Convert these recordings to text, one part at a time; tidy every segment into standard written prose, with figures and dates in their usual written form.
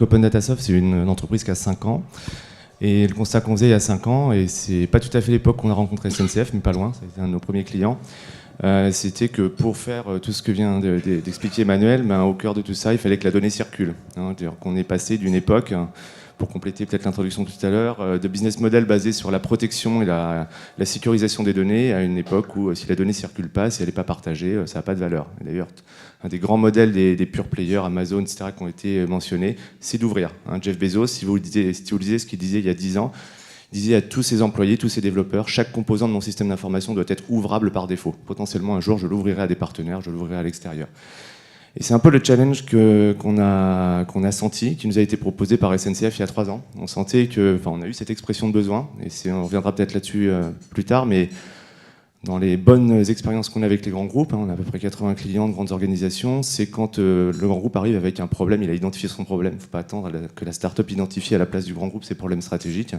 Open Data Soft, c'est une entreprise qui a 5 ans. Et le constat qu'on faisait il y a 5 ans, et c'est pas tout à fait l'époque qu'on a rencontré SNCF, mais pas loin, ça a été un de nos premiers clients, c'était que pour faire tout ce que vient d'expliquer Emmanuel, au cœur de tout ça, il fallait que la donnée circule. C'est-à-dire qu'on est passé d'une époque, pour compléter peut-être l'introduction tout à l'heure, de business model basé sur la protection et la sécurisation des données, à une époque où si la donnée ne circule pas, si elle n'est pas partagée, ça n'a pas de valeur. Et d'ailleurs, un des grands modèles des pure players, Amazon, etc., qui ont été mentionnés, c'est d'ouvrir. Jeff Bezos, si vous lisez ce qu'il disait il y a 10 ans, il disait à tous ses employés, tous ses développeurs, chaque composant de mon système d'information doit être ouvrable par défaut. Potentiellement, un jour, je l'ouvrirai à des partenaires, je l'ouvrirai à l'extérieur. Et c'est un peu le challenge qu'on a senti, qui nous a été proposé par SNCF il y a 3 ans. On sentait que, on a eu cette expression de besoin, et on reviendra peut-être là-dessus plus tard, mais dans les bonnes expériences qu'on a avec les grands groupes, on a à peu près 80 clients de grandes organisations, c'est quand le grand groupe arrive avec un problème, il a identifié son problème. Il ne faut pas attendre que la start-up identifie à la place du grand groupe ses problèmes stratégiques.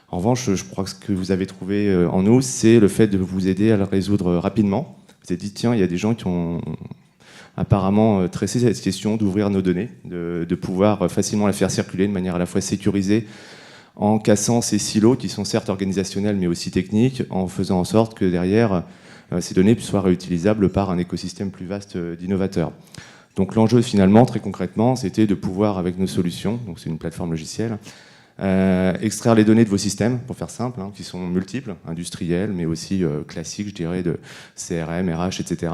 En revanche, je crois que ce que vous avez trouvé en nous, c'est le fait de vous aider à le résoudre rapidement. Vous avez dit, tiens, il y a des gens qui ont apparemment tressé cette question d'ouvrir nos données, de pouvoir facilement la faire circuler de manière à la fois sécurisée, en cassant ces silos qui sont certes organisationnels mais aussi techniques, en faisant en sorte que derrière, ces données soient réutilisables par un écosystème plus vaste d'innovateurs. Donc l'enjeu finalement, très concrètement, c'était de pouvoir, avec nos solutions, donc c'est une plateforme logicielle, extraire les données de vos systèmes, pour faire simple, qui sont multiples, industriels, mais aussi classiques, je dirais, de CRM, RH, etc.,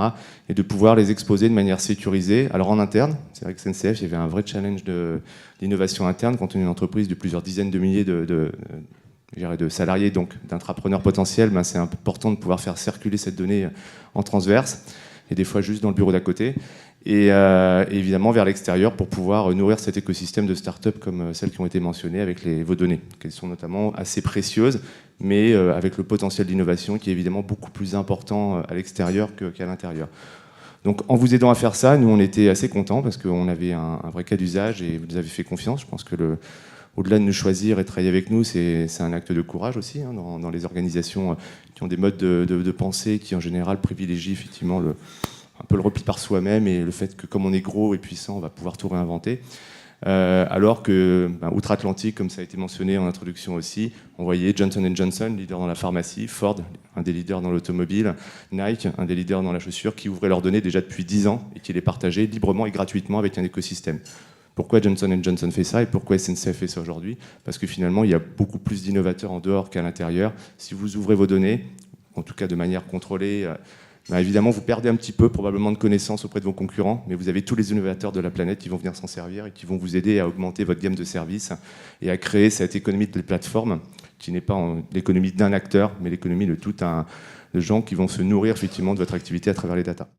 et de pouvoir les exposer de manière sécurisée. Alors en interne, c'est vrai que SNCF, il y avait un vrai challenge d'innovation interne quand on est une entreprise de plusieurs dizaines de milliers de salariés, donc d'intrapreneurs potentiels. C'est important de pouvoir faire circuler cette donnée en transverse, et des fois juste dans le bureau d'à côté. Et évidemment vers l'extérieur pour pouvoir nourrir cet écosystème de start-up comme celles qui ont été mentionnées avec vos données, qui sont notamment assez précieuses, mais avec le potentiel d'innovation qui est évidemment beaucoup plus important à l'extérieur qu'à l'intérieur. Donc en vous aidant à faire ça, nous on était assez contents parce qu'on avait un vrai cas d'usage et vous nous avez fait confiance. Je pense que au-delà de nous choisir et de travailler avec nous, c'est un acte de courage aussi dans les organisations qui ont des modes de pensée qui en général privilégient effectivement un peu le repli par soi-même et le fait que comme on est gros et puissant, on va pouvoir tout réinventer. Alors que, outre-Atlantique, comme ça a été mentionné en introduction aussi, on voyait Johnson & Johnson, leader dans la pharmacie, Ford, un des leaders dans l'automobile, Nike, un des leaders dans la chaussure, qui ouvraient leurs données déjà depuis 10 ans et qui les partageaient librement et gratuitement avec un écosystème. Pourquoi Johnson & Johnson fait ça et pourquoi SNCF fait ça aujourd'hui? Parce que finalement, il y a beaucoup plus d'innovateurs en dehors qu'à l'intérieur. Si vous ouvrez vos données, en tout cas de manière contrôlée, évidemment, vous perdez un petit peu probablement de connaissances auprès de vos concurrents, mais vous avez tous les innovateurs de la planète qui vont venir s'en servir et qui vont vous aider à augmenter votre gamme de services et à créer cette économie de plateforme qui n'est pas l'économie d'un acteur, mais l'économie de tout de gens qui vont se nourrir effectivement de votre activité à travers les data.